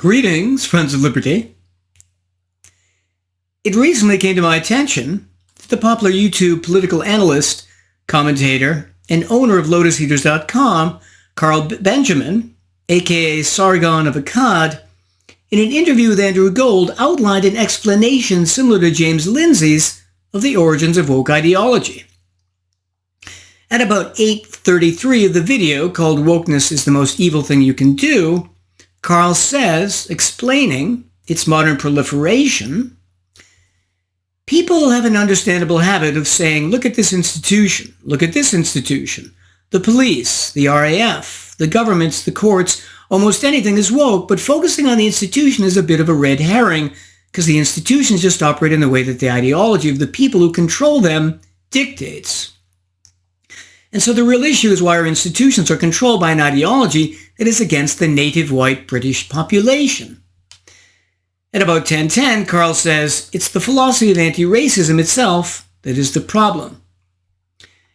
Greetings, friends of liberty. It recently came to my attention that the popular YouTube political analyst, commentator, and owner of LotusEaters.com, Carl Benjamin, aka Sargon of Akkad, in an interview with Andrew Gold, outlined an explanation similar to James Lindsay's of the origins of woke ideology. At about 8:33 of the video, called "Wokeness is the Most Evil Thing You Can Do," Carl says, explaining its modern proliferation, people have an understandable habit of saying, look at this institution, look at this institution, the police, the RAF, the governments, the courts, almost anything is woke, but focusing on the institution is a bit of a red herring because the institutions just operate in the way that the ideology of the people who control them dictates. And so the real issue is why our institutions are controlled by an ideology that is against the native white British population. At about 10:10, Carl says, it's the philosophy of anti-racism itself that is the problem.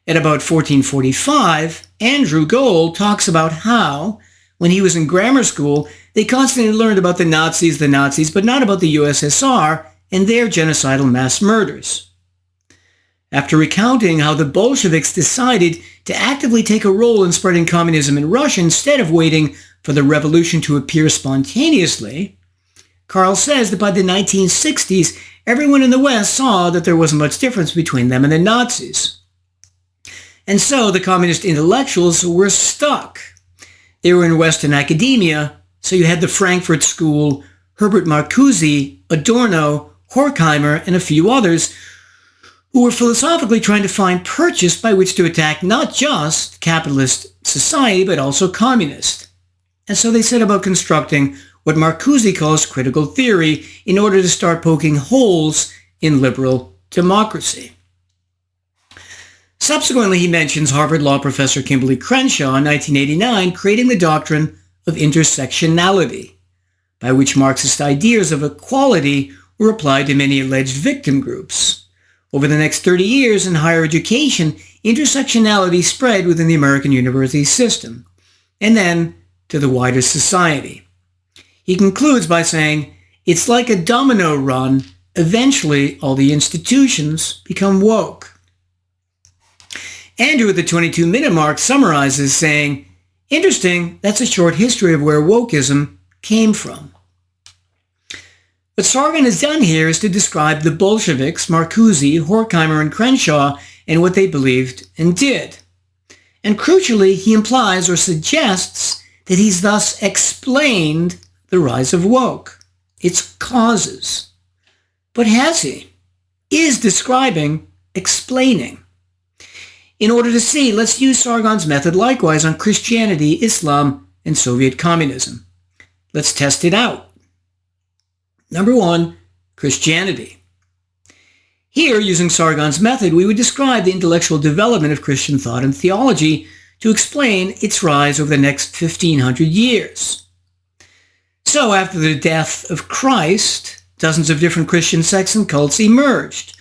At about 14:45, Andrew Gold talks about how, when he was in grammar school, they constantly learned about the Nazis, but not about the USSR and their genocidal mass murders. After recounting how the Bolsheviks decided to actively take a role in spreading communism in Russia instead of waiting for the revolution to appear spontaneously, Carl says that by the 1960s, everyone in the West saw that there wasn't much difference between them and the Nazis. And so the communist intellectuals were stuck. They were in Western academia, so you had the Frankfurt School, Herbert Marcuse, Adorno, Horkheimer, and a few others who were philosophically trying to find purchase by which to attack not just capitalist society, but also communist. And so they set about constructing what Marcuse calls critical theory in order to start poking holes in liberal democracy. Subsequently, he mentions Harvard Law professor Kimberly Crenshaw in 1989 creating the doctrine of intersectionality, by which Marxist ideas of equality were applied to many alleged victim groups. Over the next 30 years in higher education, intersectionality spread within the American university system, and then to the wider society. He concludes by saying, it's like a domino run. Eventually, all the institutions become woke. Andrew at the 22-minute mark summarizes, saying, interesting, that's a short history of where wokeism came from. What Sargon has done here is to describe the Bolsheviks, Marcuse, Horkheimer, and Crenshaw, and what they believed and did. And crucially, he implies or suggests that he's thus explained the rise of woke, its causes. But has he? Is describing explaining? In order to see, let's use Sargon's method likewise on Christianity, Islam, and Soviet communism. Let's test it out. Number 1, Christianity. Here, using Sargon's method, we would describe the intellectual development of Christian thought and theology to explain its rise over the next 1,500 years. So, after the death of Christ, dozens of different Christian sects and cults emerged,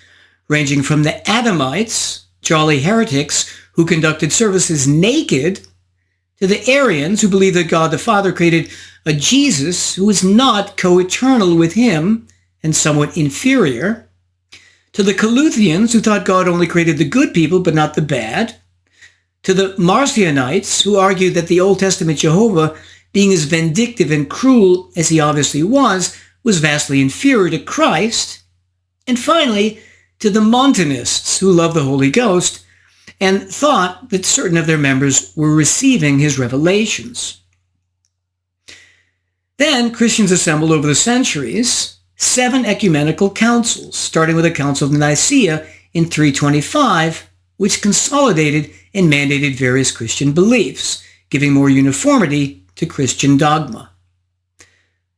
ranging from the Adamites, jolly heretics who conducted services naked, to the Arians who believed that God the Father created a Jesus who was not co-eternal with him and somewhat inferior, to the Coluthians who thought God only created the good people but not the bad, to the Marcionites who argued that the Old Testament Jehovah, being as vindictive and cruel as he obviously was vastly inferior to Christ, and finally to the Montanists who loved the Holy Ghost and thought that certain of their members were receiving his revelations. Then Christians assembled over the centuries 7 ecumenical councils, starting with the Council of Nicaea in 325, which consolidated and mandated various Christian beliefs, giving more uniformity to Christian dogma.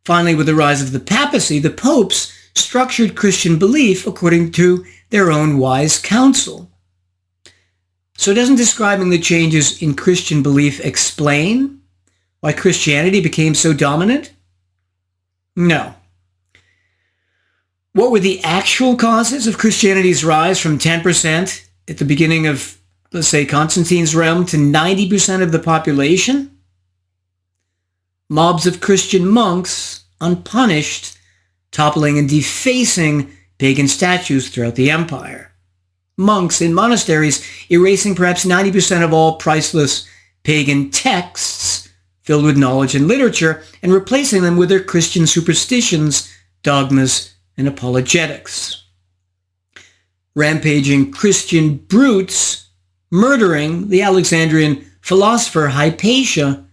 Finally, with the rise of the papacy, the popes structured Christian belief according to their own wise counsel. So doesn't describing the changes in Christian belief explain why Christianity became so dominant? No. What were the actual causes of Christianity's rise from 10% at the beginning of, let's say, Constantine's realm to 90% of the population? Mobs of Christian monks unpunished, toppling and defacing pagan statues throughout the empire. Monks in monasteries erasing perhaps 90% of all priceless pagan texts filled with knowledge and literature and replacing them with their Christian superstitions, dogmas, and apologetics. Rampaging Christian brutes murdering the Alexandrian philosopher Hypatia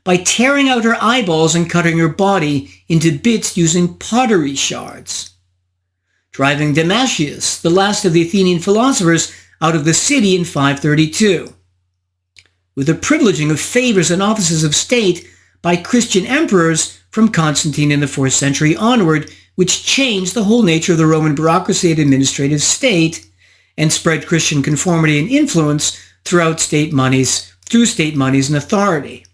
by tearing out her eyeballs and cutting her body into bits using pottery shards. Driving Damascius, the last of the Athenian philosophers, out of the city in 532. With the privileging of favors and offices of state by Christian emperors from Constantine in the 4th century onward, which changed the whole nature of the Roman bureaucracy and administrative state and spread Christian conformity and influence through state monies and authority.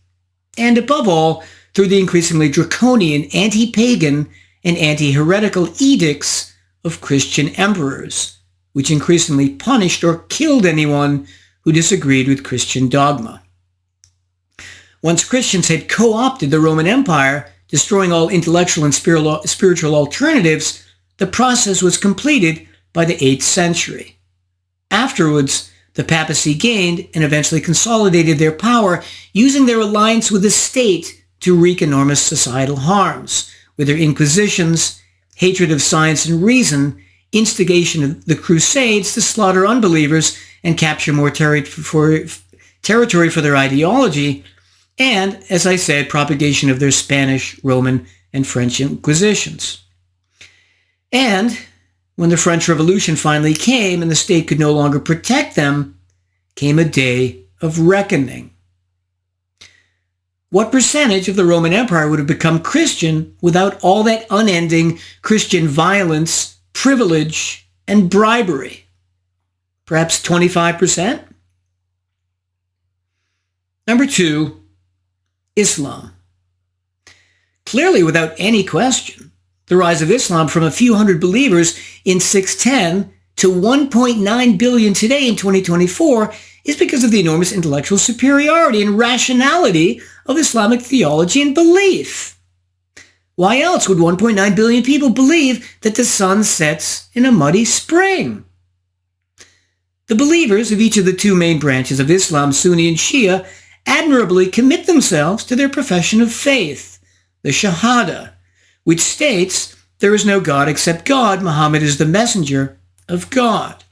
And above all, through the increasingly draconian anti-pagan and anti-heretical edicts of Christian emperors, which increasingly punished or killed anyone who disagreed with Christian dogma. Once Christians had co-opted the Roman Empire, destroying all intellectual and spiritual alternatives, the process was completed by the 8th century. Afterwards, the papacy gained and eventually consolidated their power, using their alliance with the state to wreak enormous societal harms, with their inquisitions, hatred of science and reason, instigation of the Crusades to slaughter unbelievers and capture more territory for their ideology, and, as I said, propagation of their Spanish, Roman, and French Inquisitions. And when the French Revolution finally came and the state could no longer protect them, came a day of reckoning. What percentage of the Roman Empire would have become Christian without all that unending Christian violence, privilege, and bribery? Perhaps 25%? Number 2, Islam. Clearly, without any question, the rise of Islam from a few hundred believers in 610 to 1.9 billion today in 2024 is because of the enormous intellectual superiority and rationality of Islamic theology and belief. Why else would 1.9 billion people believe that the sun sets in a muddy spring? The believers of each of the two main branches of Islam, Sunni and Shia, admirably commit themselves to their profession of faith, the Shahada, which states there is no God except God, Muhammad is the messenger of God.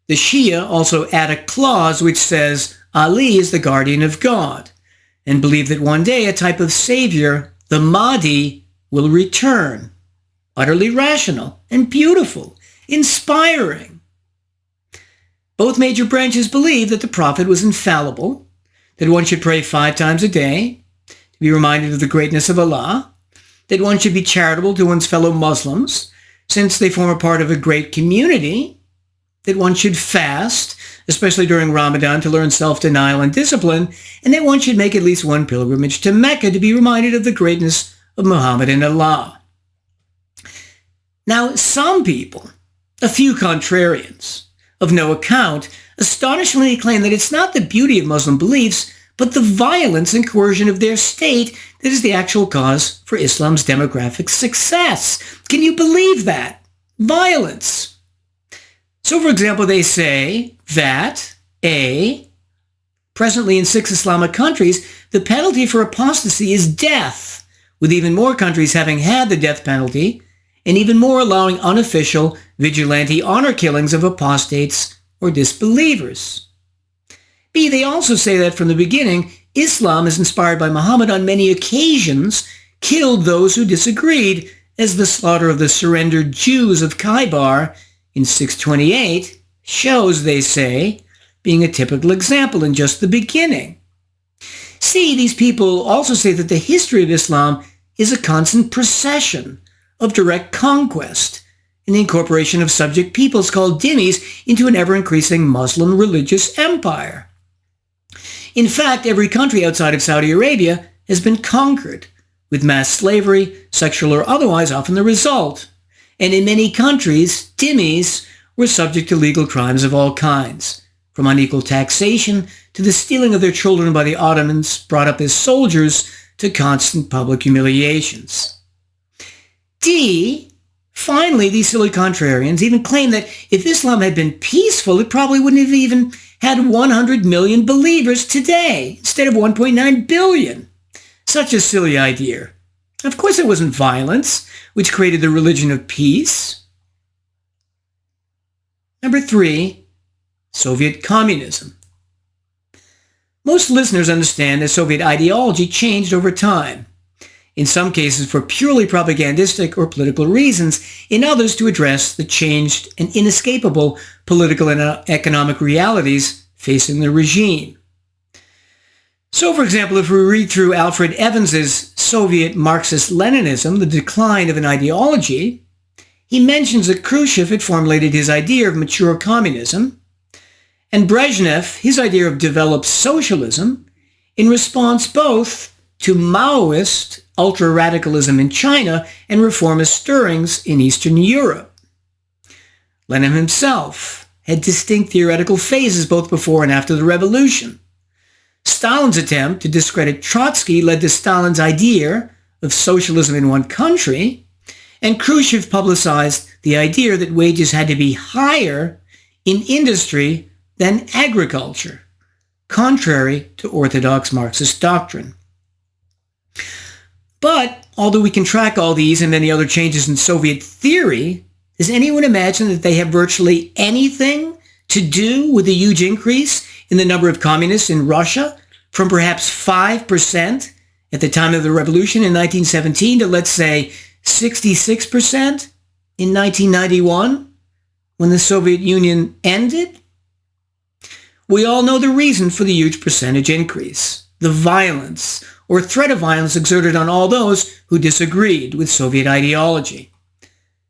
The Shia also add a clause which says Ali is the guardian of God, and believe that one day a type of savior, the Mahdi, will return. Utterly rational and beautiful, inspiring. Both major branches believe that the prophet was infallible, that one should pray 5 times a day to be reminded of the greatness of Allah, that one should be charitable to one's fellow Muslims, since they form a part of a great community, that one should fast, especially during Ramadan, to learn self-denial and discipline, and that one should make at least one pilgrimage to Mecca to be reminded of the greatness of Muhammad and Allah. Now, some people, a few contrarians, of no account, astonishingly claim that it's not the beauty of Muslim beliefs, but the violence and coercion of their state that is the actual cause for Islam's demographic success. Can you believe that? Violence. So, for example, they say that, A, presently in 6 Islamic countries, the penalty for apostasy is death, with even more countries having had the death penalty, and even more allowing unofficial vigilante honor killings of apostates or disbelievers. B, they also say that from the beginning, Islam is inspired by Muhammad on many occasions, killed those who disagreed, as the slaughter of the surrendered Jews of Khaybar in 628 shows, they say, being a typical example in just the beginning. C, these people also say that the history of Islam is a constant procession of direct conquest and the incorporation of subject peoples called dhimmis into an ever-increasing Muslim religious empire. In fact, every country outside of Saudi Arabia has been conquered, with mass slavery, sexual or otherwise, often the result. And in many countries, dhimmis were subject to legal crimes of all kinds, from unequal taxation to the stealing of their children by the Ottomans, brought up as soldiers, to constant public humiliations. D. Finally, these silly contrarians even claim that if Islam had been peaceful, it probably wouldn't have even had 100 million believers today instead of 1.9 billion. Such a silly idea. Of course, it wasn't violence which created the religion of peace. Number 3, Soviet communism. Most listeners understand that Soviet ideology changed over time, in some cases for purely propagandistic or political reasons, in others to address the changed and inescapable political and economic realities facing the regime. So, for example, if we read through Alfred Evans's Soviet Marxist-Leninism, The Decline of an Ideology, he mentions that Khrushchev had formulated his idea of mature communism, and Brezhnev his idea of developed socialism, in response both to Maoist ultra-radicalism in China and reformist stirrings in Eastern Europe. Lenin himself had distinct theoretical phases both before and after the revolution. Stalin's attempt to discredit Trotsky led to Stalin's idea of socialism in one country, and Khrushchev publicized the idea that wages had to be higher in industry than agriculture, contrary to orthodox Marxist doctrine. But although we can track all these and many other changes in Soviet theory, does anyone imagine that they have virtually anything to do with the huge increase in the number of communists in Russia from perhaps 5% at the time of the revolution in 1917 to, let's say, 66% in 1991 when the Soviet Union ended? We all know the reason for the huge percentage increase: the violence or threat of violence exerted on all those who disagreed with Soviet ideology.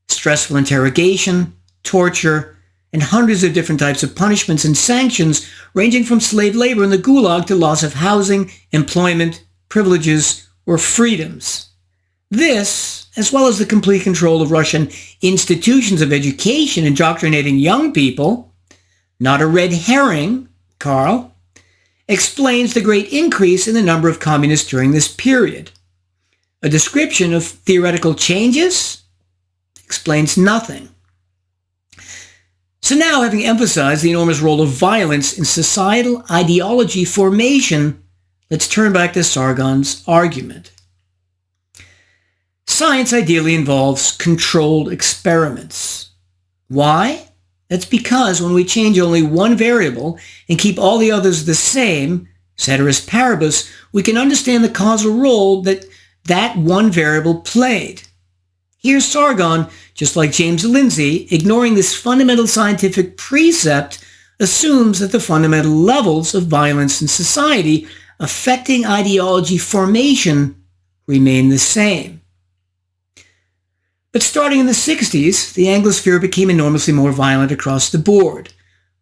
Stressful interrogation, torture, and hundreds of different types of punishments and sanctions ranging from slave labor in the Gulag to loss of housing, employment, privileges, or freedoms. This, as well as the complete control of Russian institutions of education indoctrinating young people, not a red herring, Carl, explains the great increase in the number of communists during this period. A description of theoretical changes explains nothing. So now, having emphasized the enormous role of violence in societal ideology formation, let's turn back to Sargon's argument. Science ideally involves controlled experiments. Why? That's because when we change only one variable and keep all the others the same, ceteris paribus, we can understand the causal role that one variable played. Here Sargon, just like James Lindsay, ignoring this fundamental scientific precept, assumes that the fundamental levels of violence in society affecting ideology formation remain the same. But starting in the 60s, the Anglosphere became enormously more violent across the board.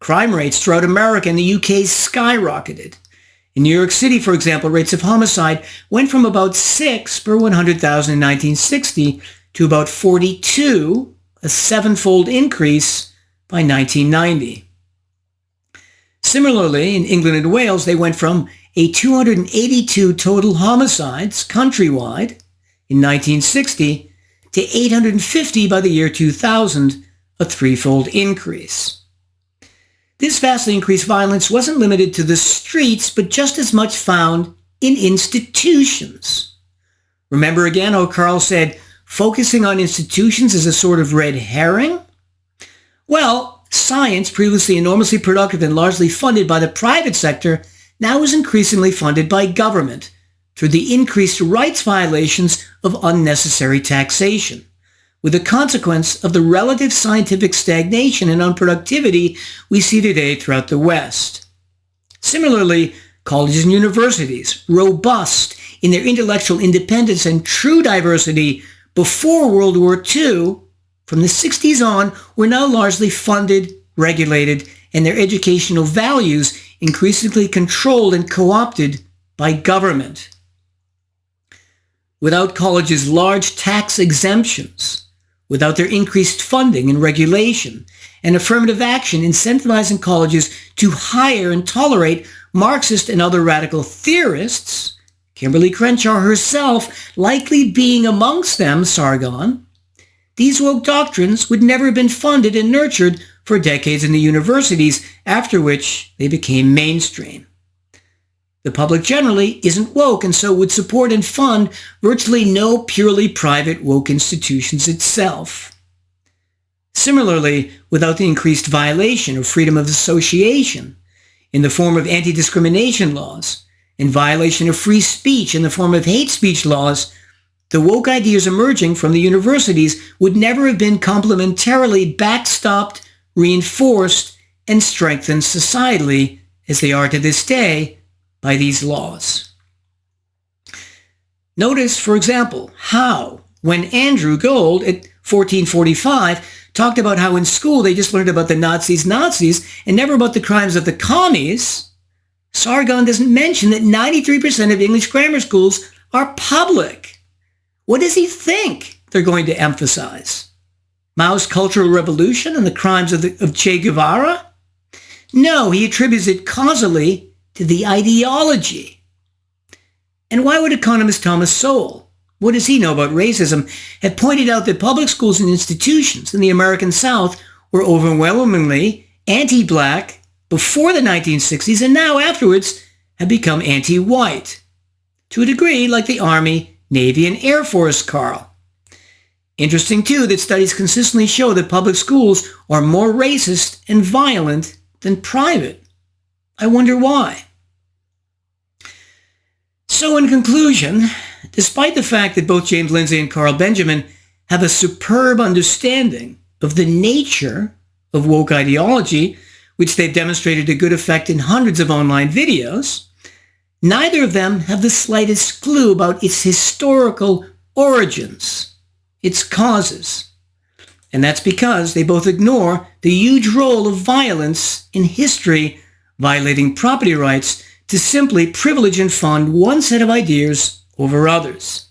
Crime rates throughout America and the UK skyrocketed. In New York City, for example, rates of homicide went from about 6 per 100,000 in 1960 to about 42, a seven-fold increase by 1990. Similarly, in England and Wales, they went from a 282 total homicides countrywide in 1960 to 850 by the year 2000, a threefold increase. This vastly increased violence wasn't limited to the streets, but just as much found in institutions. Remember again how Carl said, focusing on institutions is a sort of red herring? Well, science, previously enormously productive and largely funded by the private sector, now is increasingly funded by government through the increased rights violations of unnecessary taxation, with the consequence of the relative scientific stagnation and unproductivity we see today throughout the West. Similarly, colleges and universities, robust in their intellectual independence and true diversity before World War II, from the 60s on, were now largely funded, regulated, and their educational values increasingly controlled and co-opted by government. Without colleges' large tax exemptions, without their increased funding and regulation, and affirmative action incentivizing colleges to hire and tolerate Marxist and other radical theorists, Kimberly Crenshaw herself likely being amongst them, Sargon, these woke doctrines would never have been funded and nurtured for decades in the universities, after which they became mainstream. The public generally isn't woke and so would support and fund virtually no purely private woke institutions itself. Similarly, without the increased violation of freedom of association in the form of anti-discrimination laws and violation of free speech in the form of hate speech laws, the woke ideas emerging from the universities would never have been complementarily backstopped, reinforced, and strengthened societally as they are to this day by these laws. Notice, for example, how when Andrew Gold at 1445 talked about how in school they just learned about the Nazis and never about the crimes of the commies, Sargon doesn't mention that 93% of English grammar schools are public. What does he think they're going to emphasize? Mao's Cultural Revolution and the crimes of Che Guevara? No, he attributes it causally to the ideology. And why would economist Thomas Sowell, what does he know about racism, have pointed out that public schools and institutions in the American South were overwhelmingly anti-black before the 1960s and now afterwards have become anti-white? To a degree like the Army, Navy, and Air Force, Carl. Interesting, too, that studies consistently show that public schools are more racist and violent than private. I wonder why. So in conclusion, despite the fact that both James Lindsay and Carl Benjamin have a superb understanding of the nature of woke ideology, which they've demonstrated to good effect in hundreds of online videos, neither of them have the slightest clue about its historical origins, its causes. And that's because they both ignore the huge role of violence in history, violating property rights to simply privilege and fund one set of ideas over others.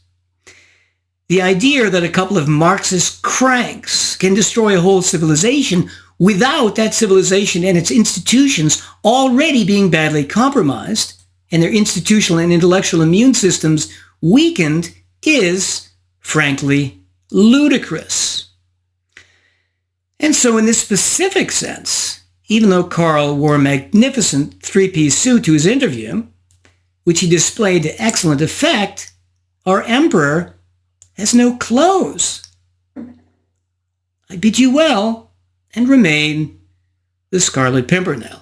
The idea that a couple of Marxist cranks can destroy a whole civilization without that civilization and its institutions already being badly compromised and their institutional and intellectual immune systems weakened is, frankly, ludicrous. And so in this specific sense, even though Carl wore a magnificent three-piece suit to his interview, which he displayed to excellent effect, our emperor has no clothes. I bid you well, and remain the Scarlet Pimpernel.